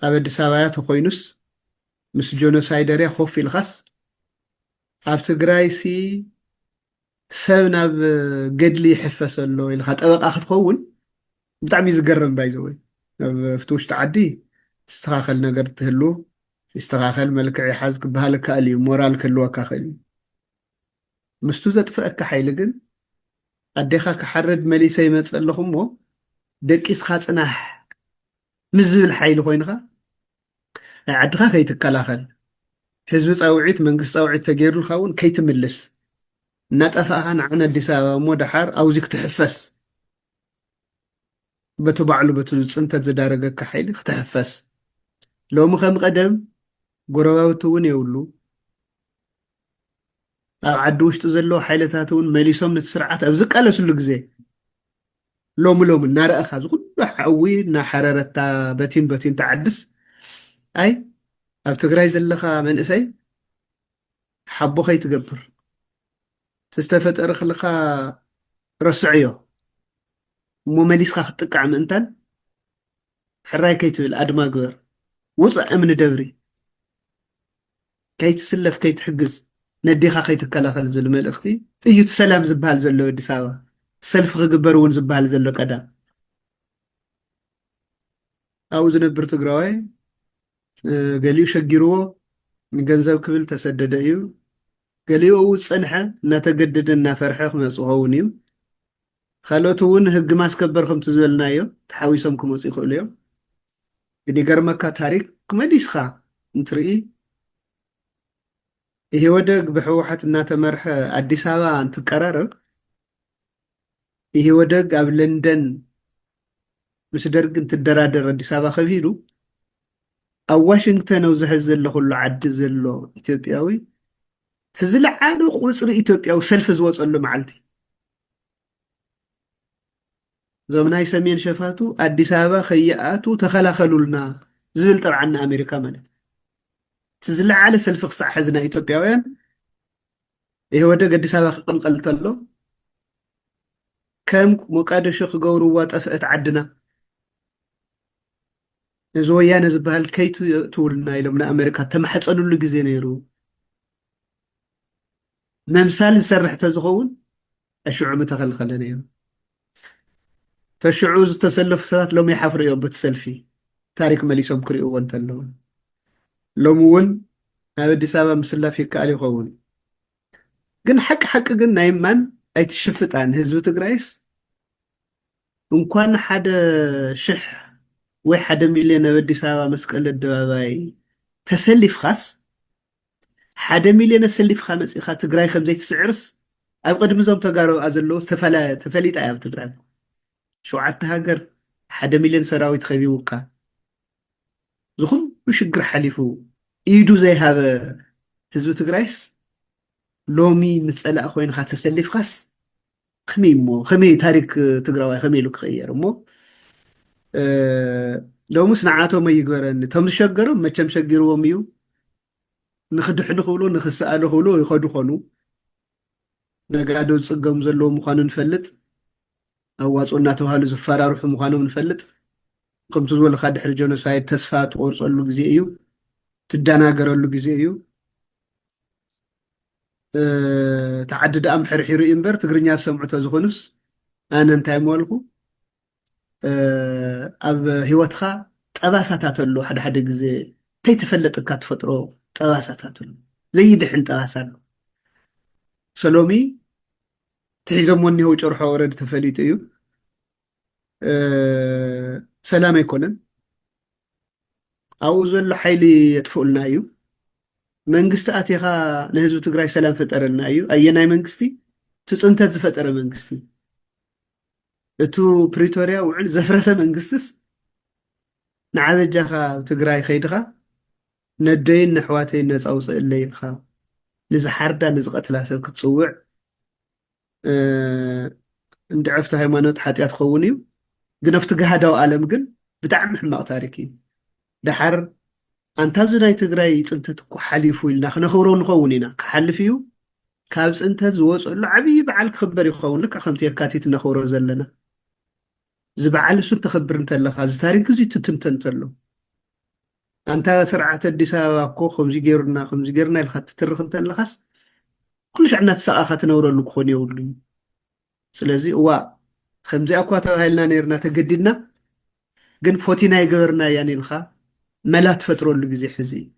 أبد سبايات خوينس مس جونوسايدريا خوف الخاص أبت جرايسي سبنا بجدلي حفص له اللي خد أبغى أخذ خون بتعمل يزقرن بايزوي فتوش تعدي استخاخل نقر تهلو استخاخل ملك يحازك بهالك ألي مورالك اللي وكاخلي مستوزة فأك حيلقن أديخا كحرد مليسي مسأل لهم مو دكيس خاصنا مزل حيل خوينخا عدخا كيتكلاخل حزب صاوعيت منقص صاوعيت تغير الخون كيتملس نطفاها عن أديس أبابا مو دحر أو زيك تحفس بتبعلو بتلصنت زدارجك حيل تحفس لو مخم قدم قرباوت ون يولو عدو وشط زلو حيلتات ون مليسوم نتسرعات أو زق على سلو جزي لوم النار أخذ كل حوي نا حرارة بتين تعدس أي أب تقراي زلخا من إسي حبو خي تقبر تستفد خلخا رسعيو مو مليس خا خطقع من انتن حراي كيتو الأدما قبر وصع من دوري كي تسلف كي تحجز نديخا كي تكلاخل زل ملختي ايو تسلام زبال زلو دساوا سلف غبرون زبال زلو قدا او زنبر تግራዋይ ገሊኡ ሸጊርዎ ንገንዘብ ክብል ተሰደደ እዩ ገሊኡ ፀንሐ እናተገደደ እናፈርሐ ክመፅኸውን እዩ ካልኦት እውን ህግ ማስከበር ከምቲ ዝበልናዮ ተሓዊሶም ክመፁ ይኽእሉ እዮም ግን ይገርመካ ታሪክ ክመዲስካ እንትርኢ ይሄ ወደግ ብሕወሓት እናተመርሐ አዲስ አበባ እንትቀራረብ ይሄ ወደግ ኣብ ለንደን ምስ ደርግ እንትደራደር አዲስ አበባ ከቢዱ ኣብ ዋሽንግተን ኣብ ዝሕዝ ዘሎ ኩሉ ዓዲ ዘሎ ኢትዮጵያዊ ትዝለዓለ ቁፅሪ ኢትዮጵያዊ ሰልፊ ዝወፀሉ መዓልቲ እዞም ናይ ሰሜን ሸፋቱ አዲስ አበባ ከይኣቱ ተኸላኸሉልና ዝብል ጥርዓና ኣሜሪካ ማለት ትዝለዓለ ሰልፊ ክሳዕ ሕዝና ኢትዮጵያውያን ይሄ ወደግ አዲስ አበባ ክቅልቀል ተሎ ከም ሞቃዲሾ ክገብርዋ ጠፍአት ዓድና እዚ ወያነ ዝበሃል ከይቱ ትውልና ኢሎም ንኣሜሪካ ተማሕፀንሉ ግዜ ነይሩ መምሳል ዝሰርሕ ተዝኸውን ኣሽዑ ምተኸልኸለ ነይሩ ተሽዑ ዝተሰለፉ ሰባት ሎም ይሓፍሩ እዮም በቲ ሰልፊ ታሪክ መሊሶም ክሪእዎ እንተለዉ ሎም እውን ኣብ ኣዲስ ኣበባ ምስላፍ ይከኣል ይኸውን ግን ሓቂ ግን ናይ ማን ኣይትሽፍጣን ህዝቢ ትግራይስ እንኳን ሓደ ሽሕ ወይ 1 ሚልዮን ኣብ ኣዲስ ኣበባ መስቀል ኣደባባይ ተሰሊፍኻስ 1 ሚልዮን ሰሊፍኻ መፂኻ ትግራይ ከምዘይ ትስዕርስ ኣብ ቅድሚ ዞም ተጋሩ ኣዘለዉ ተፈሊጣ ኣብ ትግራይ ሸውዓተ ሃገር 1 ሚልዮን ሰራዊት ከቢውካ ዝኹም ሽግር ሓሊፉ ኢዱ ዘይሃበ ህዝቢ ትግራይስ ሎሚ ምፀላእ ኮይንካ ተሰሊፍኻስ ከመይ ታሪክ ትግራዋይ ከመይ ኢሉ ክቕየር እሞ ሎሙስ ንዓቶም ኣይግበረኒ ቶም ዝሸገሮም መቸም ሸጊርዎም እዩ ንኽድሕኑ ክብሉ ንኽሰኣሉ ክብሉ ይኸዱ ኾኑ ነጋዶ ዝፅገሙ ዘለዉ ምዃኑ ንፈልጥ ኣዋፅኦ እናተባሃሉ ዝፈራርሑ ምዃኖም ንፈልጥ ከምቲ ዝበልካ ድሕሪ ጆኖሳይድ ተስፋ ትቆርፀሉ ግዜ እዩ ትደናገረሉ ግዜ እዩ ተዓዲ ደኣ ምሕርሒሩ እዩ እምበር ትግርኛ ዝሰምዑ ተዝኾኑስ ኣነ እንታይ መበልኩ ኣብ ሂወትካ ጠባሳታት ኣሎ ሓደ ግዜ ከይተፈለጥካ ትፈጥሮ ጠባሳታት ኣሎ ዘይድሕን ጠባሳ ኣሎ ሰሎሚ ትሒዞም ወኒሆው ጨርሖ ወረድ ተፈሊጡ እዩ ሰላም ኣይኮነን ኣብኡ ዘሎ ሓይሊ የጥፍኡልና እዩ መንግስቲ ኣትኻ ንህዝቢ ትግራይ ሰላም ፈጠረልና እዩ ኣየናይ መንግስቲ ትፅንተት ዝፈጠረ መንግስቲ እቱ ፕሪቶሪያ ውዕል ዘፍረሰ መንግስትስ ንዓበጃኻ ትግራይ ከይድኻ ነደይን ኣሕዋተይን ነፃ ውፅእ ኣለይ ኢልካ ንዝሓርዳ ንዝቐትላ ሰብ ክትፅውዕ እንድዕፍቲ ሃይማኖት ሓጢኣት ክኸውን እዩ ግን ኣብቲ ገሃዳዊ ዓለም ግን ብጣዕሚ ሕማቕ ታሪክ እዩ ድሓር ኣንታብዚ ናይ ትግራይ ፅንተት እኮ ሓሊፉ ኢልና ክነኽብሮ ንኸውን ኢና ክሓልፍ እዩ ካብ ፅንተት ዝወፀሉ ዓብዪ በዓል ክኽበር ይኸውን ልካ ከምቲ የካቲት ነኽብሮ ዘለና እዚ በዓል እሱ ተኽብር እንተለካ እዚ ታሪክ እዚ ትትንተን ተሎ أنت سرعة الدسا كو خمزي جيرنا الخط ترخنت لخس كلش عنا تساقا تنور لك خوني ولي سلازي هو خمزي أكوا تهايلنا نيرنا تجددنا جن فوتينا يجرنا يعني الخا ملا تفتروا اللي جزي حزي